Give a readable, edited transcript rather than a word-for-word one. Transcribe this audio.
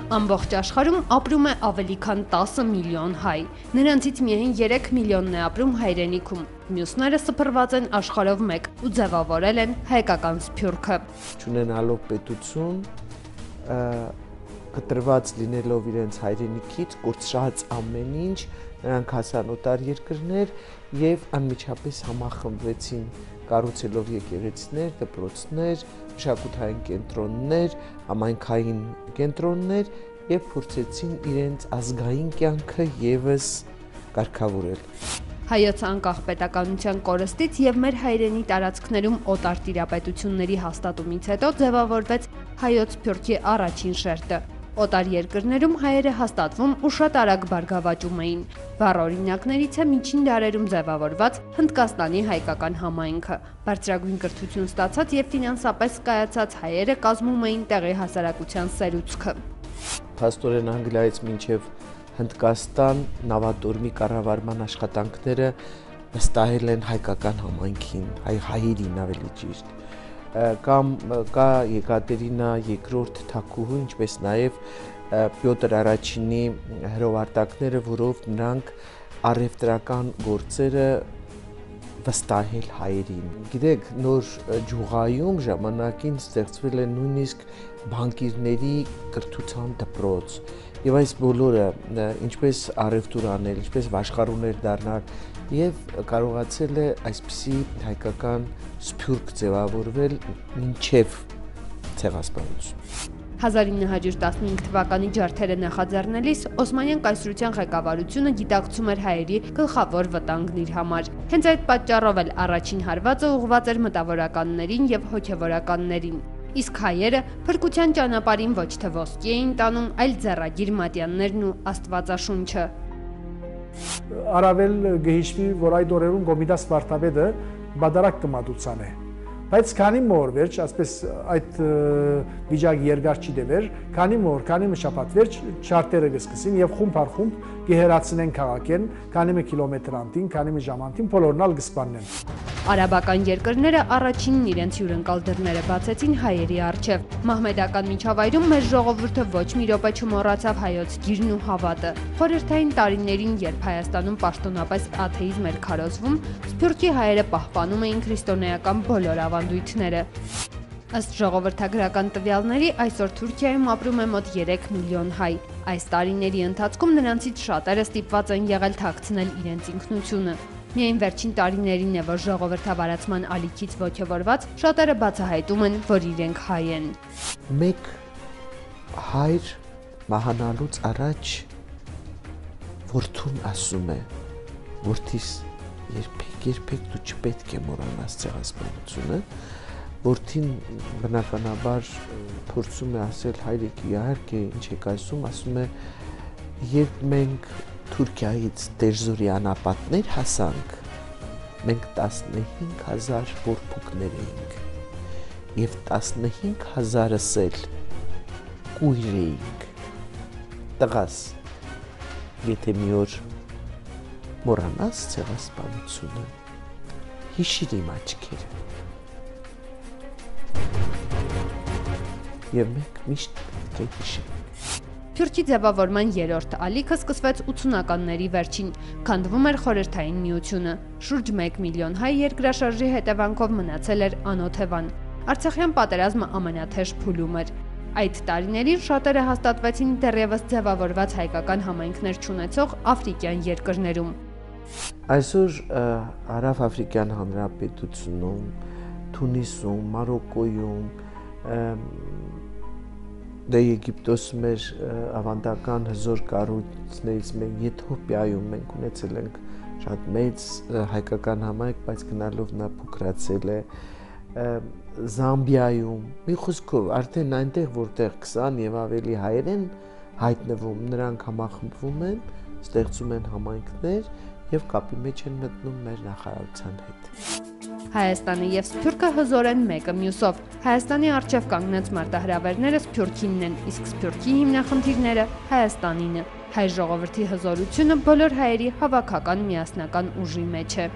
Ամբողջ աշխարհում ապրում է ավելի քան 10 միլիոն հայ։ Նրանցից միայն 3 միլիոնն է ապրում հայրենիքում։ Մյուսները սփռված են աշխարհով մեկ ու ձևավորել են հայկական սփյուռքը։ Չունենալով պետություն, կտրված լինելով իրենց հայրենիքից, կորցրած ամեն ինչ, նրանք հասան օտար երկրներ եւ անմիջապես համախմբվեցին, կառուցելով եկեղեցիներ, դպրոցներ, մշակութային կենտրոններ, համայնքային կենտրոններ եւ փորձեցին իրենց ազգային կյանքը եւս կարգավորել։ Հայոց անկախ պետականության կորստից եւ մեր հայրենի տարածքներում օտար տիրապետությունների հաստատումից հետո ձևավորվեց հայոց սփյուռքի առաջին շերտը։ Օտար երկրներում հայերը հաստատվում ու շատ արագ բարգավաճում էին։ Վառ օրինակներից է միջին դարերում ձևավորված Հնդկաստանի հայկական համայնքը։ Բարձրագույն կրթություն ստացած եւ ֆինանսապես կայացած հայերը կազմում էին տեղի հասարակության սերուցքը։ Փաստորեն Անգլիայից մինչև Հնդկաստան նավատորմի կառավարման աշխատանքները վստահել են հայկական համայնքին, հայերին ավելի ճիշտ։ Կամ կա Եկատերինա II թագուհու, ինչպես նաև Պյոտր առաջինի հրովարտակները, որով նրանք առևտրական գործերը վստահել հայերին։ Գիտեք, նոր ջուղայում ժամանակին ստեղծվել է նույնիսկ բանկիրների կրթության դպրոց։ Եվ այս բոլորը, ինչպես առևտուր անել, ինչպես վաշխառուներ դառնալ, եւ կարողացել է այսպիսի հայկական սփյուռք ձևավորվել մինչև ցեղասպանություն։ 1915 թվականի ջարդերը նախաձեռնելիս Օսմանյան կայսրության ղեկավարությունը գիտակցում էր հայերի գլխավոր վտանգն իր համար։ Հենց այդ պատճառով էլ առաջին հարվածը ուղղված էր մտավորականներին եւ հոգեվորականներին։ Իսկ հայերը փրկության ճանապարհին ոչ թե ոսկի էին տանում, այլ ձեռագիր մատյաններն ու Աստվածաշունչը։ Առավել գհիշվի, որ այդ օրերում Գոմիդաս վարդապետը բادرակ կմատուցան է։ Բայց քանի մոր վերջ, ասպես այդ վիճակը երկար չի դեվեր, քանի շաբաթ վերջ չարտերը կսկսին եւ խումբ առ խումբ գեհերացնեն քաղաքեն, քանի կիլոմետր անտին, քանի ժամանտին բոլորնալ կսպանեն։ Արաբական երկրները առաջինն իրենց հյուրընկալ դռները բացեցին հայերի առջև։ Մահմեդական միջավայրում մեր ժողովուրդը ոչ մի րոպե չմոռացավ հայոց գիրն ու հավատը։ Խորհրդային տարիներին, երբ Հայաստանում պաշտոնապես աթեիզմ էր քարոզվում, սփյուռքի հայերը պահպանում էին քրիստոնեական բոլոր ավանդույթները։ Ըստ ժողովրդագրական տվյալների, այսօր Թուրքիայում ապրում է մոտ 3 միլիոն հայ։ Այս տարիների ընթացքում նրանցից շատերը ստիպված են եղել թաքցնել իրենց ինքնությունը։ Միայն վերջին տարիներին է, որ ժողովրդավարացման ալիքից ոգևորված շատերը բացահայտում են, որ իրենք հայ են։ Մեկ հայր մահանալուց առաջ որդուն ասում է, որդիս երբեք դու չպետք է մոռանաս ցեղասպանությունը, որդին բնականաբար փորձում է ասել հայրիկի, իհարկե ինչ եք ասում է, երբ մենք Թուրքիայից դերձորի անապատներ հասանք, մենք 15,000 որբուկներ էինք եւ 15,000-ս էլ կույր էինք։ Տղաս, եթե մի օր մոռանաս ցեղասպանությունը, հիշիր իմ աչքերը։ Եվ մենք միշտ պետք է հիշենք։ Սփյուռքի ձևավորման երրորդ ալիքը սկսվեց 80-ականների վերջին, քանդվում էր Խորհրդային Միությունը։ Շուրջ 1 միլիոն հայ երկրաշարժի հետևանքով մնացել էր անօթևան։ Արցախյան պատերազմը ամենաթեժ փուլում էր։ Այդ տարիներին շատերը հաստատվեցին դեռևս ձևավորված հայկական համայնքներ չունեցող աֆրիկյան երկրներում։ Այսօր Հարավ-Աֆրիկյան Հանրապետությունում, Թունիսում, Մարոկոյում, Դե Եգիպտոսում էր ավանդական հզոր կառույցներից մեկ Եթովպիայում մենք ունեցել ենք շատ մեծ հայկական համայնք, բայց գնալով նա փոքրացել է, Զամբիայում, մի խոսքով արդեն այնտեղ, որտեղ 20 եւ ավելի հայեր են հայտնվում, նրանք համախմբվում են, ստեղծում են համայնքներ եւ կապի մեջ են մտնում մեր նախարարության հետ։ Հայաստանը եւ Սփյուռքը հզոր են մեկը մյուսով։ Հայաստանի առջև կանգնած մարտահրավերները Սփյուռքինն են, իսկ Սփյուռքի հիմնախնդիրները Հայաստանինը։ Հայ ժողովրդի հզորությունը բոլոր հայերի հավաքական միասնական ուժի մեջ է։